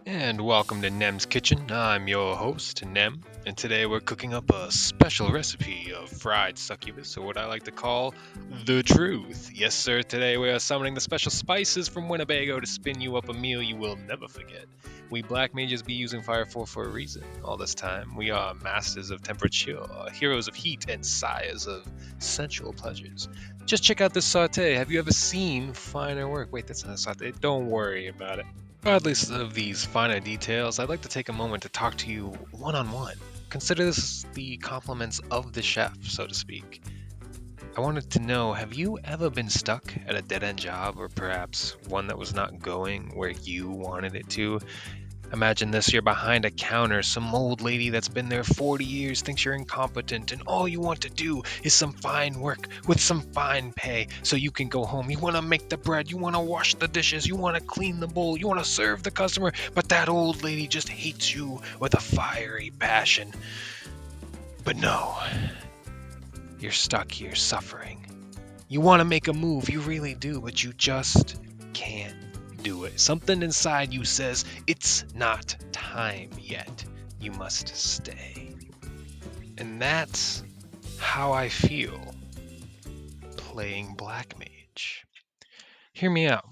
And welcome to Nem's Kitchen. I'm your host, Nem, and today we're cooking up a special recipe of fried succubus, or what I like to call the truth. Yes, sir, today we are summoning the special spices from Winnebago to spin you up a meal you will never forget. We Blackmages be using Fire 4 for a reason. All this time, we are masters of temperature, heroes of heat, and sires of sensual pleasures. Just check out this saute. Have you ever seen finer work? Wait, that's not a saute. Don't worry about it. Regardless of these finer details, I'd like to take a moment to talk to you one on one. Consider this the compliments of the chef, so to speak. I wanted to know, have you ever been stuck at a dead end job, or perhaps one that was not going where you wanted it to? Imagine this: you're behind a counter, some old lady that's been there 40 years thinks you're incompetent, and all you want to do is some fine work with some fine pay so you can go home. You want to make the bread, you want to wash the dishes, you want to clean the bowl, you want to serve the customer, but that old lady just hates you with a fiery passion. But no, you're stuck here suffering. You want to make a move, you really do, but you just can't do it. Something inside you says it's not time yet. You must stay. And that's how I feel playing Blackmage. Hear me out.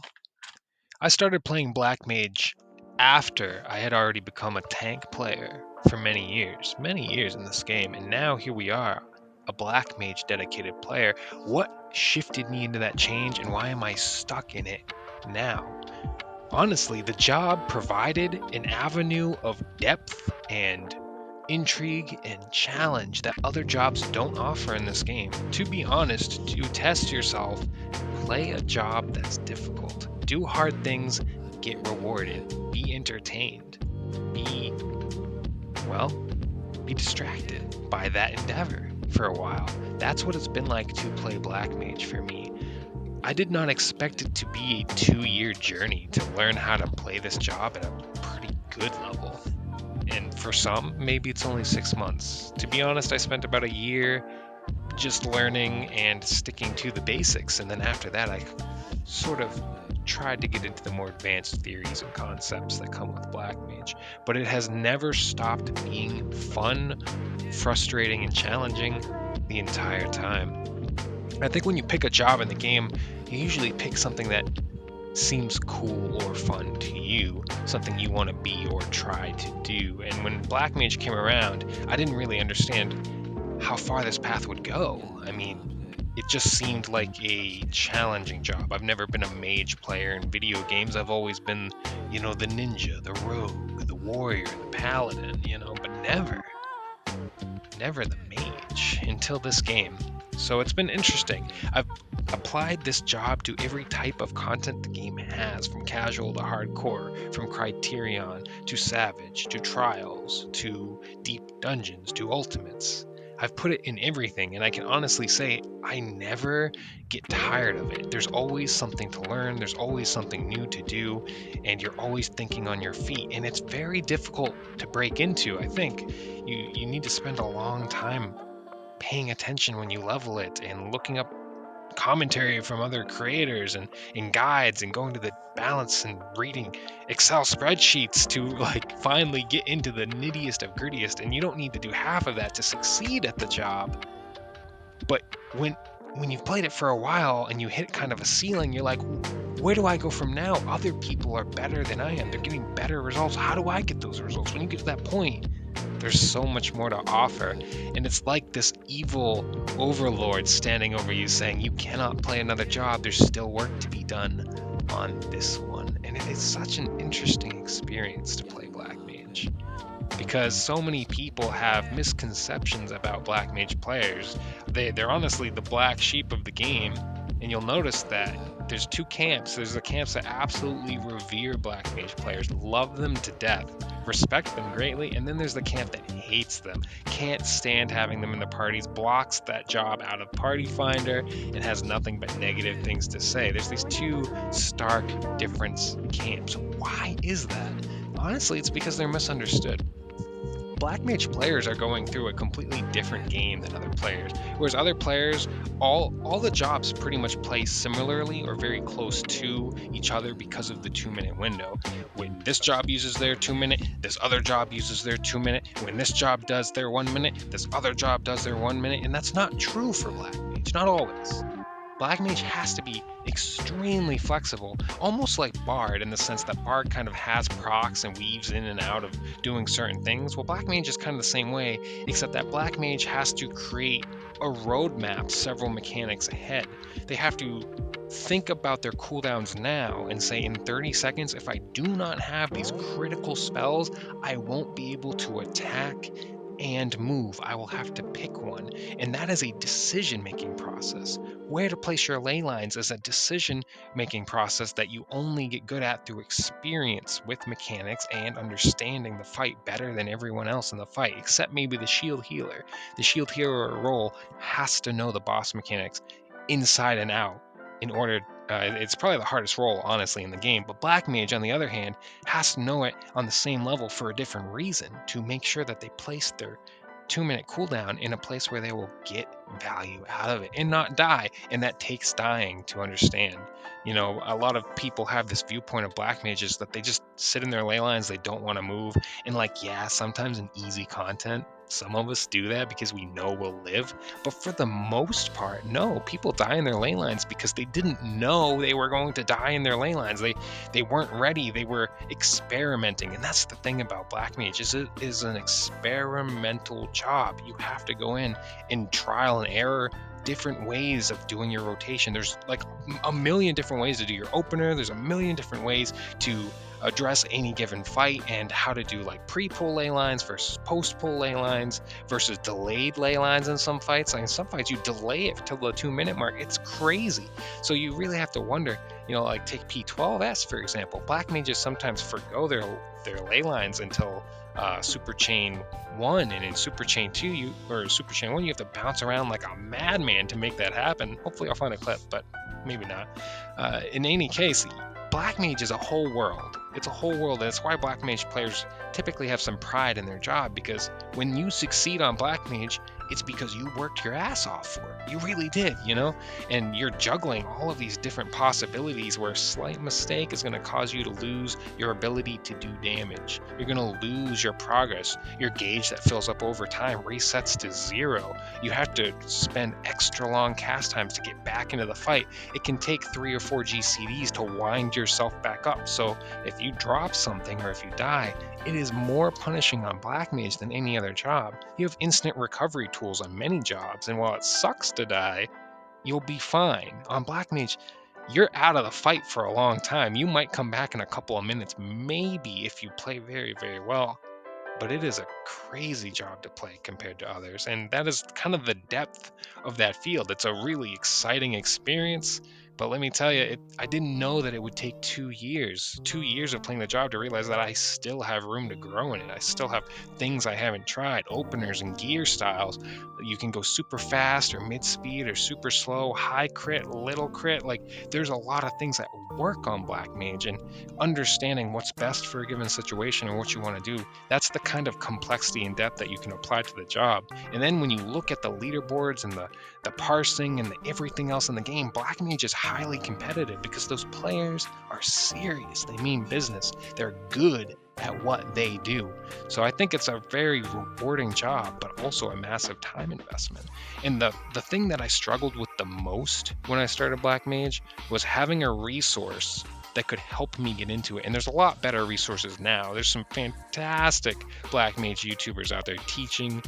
I started playing Blackmage after I had already become a tank player for many years in this game, and now here we are, a Blackmage dedicated player. What shifted me into that change, and why am I stuck in it now? Honestly, the job provided an avenue of depth and intrigue and challenge that other jobs don't offer in this game. To be honest, to test yourself, play a job that's difficult. Do hard things, get rewarded, be entertained, be, well, be distracted by that endeavor for a while. That's what it's been like to play Blackmage for me. I did not expect it to be a 2-year journey to learn how to play this job at a pretty good level. And for some, maybe it's only 6 months. To be honest, I spent about a year just learning and sticking to the basics. And then after that, I sort of tried to get into the more advanced theories and concepts that come with Blackmage. But it has never stopped being fun, frustrating, and challenging the entire time. I think when you pick a job in the game, you usually pick something that seems cool or fun to you, something you want to be or try to do. And when Blackmage came around, I didn't really understand how far this path would go. I mean, it just seemed like a challenging job. I've never been a mage player in video games. I've always been, the ninja, the rogue, the warrior, the paladin, but never the mage until this game. So it's been interesting. I've applied this job to every type of content the game has, from casual to hardcore, from Criterion to Savage to Trials to Deep Dungeons to Ultimates. I've put it in everything, and I can honestly say I never get tired of it. There's always something to learn, there's always something new to do, and you're always thinking on your feet. And it's very difficult to break into. I think you need to spend a long time paying attention when you level it and looking up commentary from other creators and guides and going to the balance and reading Excel spreadsheets to finally get into the nittiest of grittiest. And you don't need to do half of that to succeed at the job. But when you've played it for a while and you hit kind of a ceiling, you're like, where do I go from now? Other people are better than I am. They're getting better results. How do I get those results? When you get to that point, there's so much more to offer. And it's like this evil overlord standing over you saying, you cannot play another job. There's still work to be done on this one. And it is such an interesting experience to play Blackmage, because so many people have misconceptions about Blackmage players. They're honestly the black sheep of the game, and you'll notice that there's two camps. There's the camps that absolutely revere Blackmage players, love them to death, respect them greatly, and then there's the camp that hates them, can't stand having them in the parties, blocks that job out of Party Finder, and has nothing but negative things to say. There's these two stark different camps. Why is that? Honestly, it's because they're misunderstood. Blackmage players are going through a completely different game than other players. Whereas other players, all the jobs pretty much play similarly or very close to each other because of the 2-minute window. When this job uses their 2-minute, this other job uses their 2-minute. When this job does their 1-minute, this other job does their 1-minute, and that's not true for Blackmage, not always. Blackmage has to be extremely flexible, almost like Bard in the sense that Bard kind of has procs and weaves in and out of doing certain things. Well, Blackmage is kind of the same way, except that Blackmage has to create a roadmap several mechanics ahead. They have to think about their cooldowns now and say in 30 seconds, if I do not have these critical spells, I won't be able to attack and move. I will have to pick one. And that is a decision making process. Where to place your ley lines is a decision making process that you only get good at through experience with mechanics and understanding the fight better than everyone else in the fight, except maybe the shield healer. The shield healer role has to know the boss mechanics inside and out in order. It's probably the hardest role, honestly, in the game. But Blackmage, on the other hand, has to know it on the same level for a different reason to make sure that they place their 2-minute cooldown in a place where they will get value out of it and not die. And that takes dying to understand. You know, a lot of people have this viewpoint of Blackmages that they just sit in their ley lines, they don't want to move. And like, yeah, sometimes in easy content, some of us do that because we know we'll live. But for the most part, no, people die in their ley lines because they didn't know they were going to die in their ley lines. They weren't ready. They were experimenting. And that's the thing about Blackmage is it is an experimental job. You have to go in and trial and error different ways of doing your rotation. There's like a million different ways to do your opener. There's a million different ways to address any given fight and how to do like pre-pull ley lines versus post-pull ley lines versus delayed ley lines in some fights. Like in some fights you delay it till the 2-minute mark. It's crazy. So you really have to wonder, you know, like take P12S for example. Blackmages sometimes forgo their ley lines until Super Chain 1, and in Super Chain 2 or Super Chain 1 you have to bounce around like a madman to make that happen. Hopefully I'll find a clip, but maybe not. In any case, Blackmage is a whole world. It's a whole world, and that's why Blackmage players typically have some pride in their job, because when you succeed on Blackmage, it's because you worked your ass off for it. You really did, you know? And you're juggling all of these different possibilities where a slight mistake is going to cause you to lose your ability to do damage. You're going to lose your progress. Your gauge that fills up over time resets to 0. You have to spend extra long cast times to get back into the fight. It can take 3 or 4 GCDs to wind yourself back up. So if you drop something or if you die, it is more punishing on Blackmage than any other job. You have instant recovery tools on many jobs, and while it sucks to die, you'll be fine. On Blackmage, you're out of the fight for a long time. You might come back in a couple of minutes, maybe if you play very, very well. But it is a crazy job to play compared to others, and that is kind of the depth of that field. It's a really exciting experience, but let me tell you, I didn't know that it would take 2 years of playing the job to realize that I still have room to grow in it. I still have things I haven't tried, openers and gear styles. You can go super fast or mid speed or super slow, high crit, little crit. Like there's a lot of things that work on Blackmage, and understanding what's best for a given situation and what you want to do, that's the kind of complexity and depth that you can apply to the job. And then when you look at the leaderboards and the parsing and everything else in the game, Blackmage is highly competitive because those players are serious. They mean business. They're good at what they do. So I think it's a very rewarding job, but also a massive time investment. And the thing that I struggled with the most when I started Blackmage was having a resource that could help me get into it. And there's a lot better resources now. There's some fantastic Blackmage YouTubers out there teaching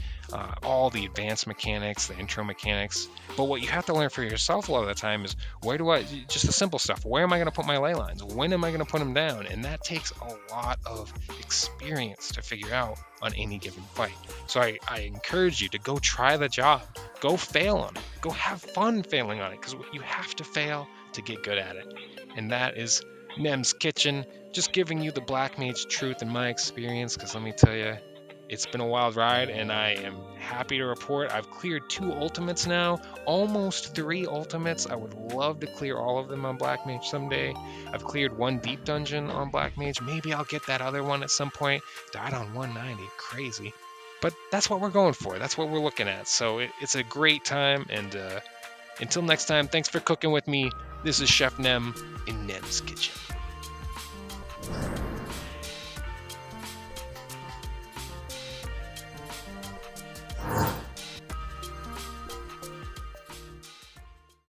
all the advanced mechanics, the intro mechanics. But what you have to learn for yourself a lot of the time is just the simple stuff. Where am I going to put my ley lines? When am I going to put them down? And that takes a lot of experience to figure out on any given fight. So I encourage you to go try the job. Go fail on it. Go have fun failing on it, because you have to fail to get good at it. And that is Nem's Kitchen, just giving you the Blackmage truth in my experience, because let me tell you, it's been a wild ride, and I am happy to report I've cleared 2 ultimates now, almost 3 ultimates. I would love to clear all of them on Blackmage someday. I've cleared 1 deep dungeon on Blackmage. Maybe I'll get that other one at some point. Died on 190, crazy. But that's what we're going for. That's what we're looking at. So it's a great time. And until next time, thanks for cooking with me. This is Chef Nem in Nem's Kitchen.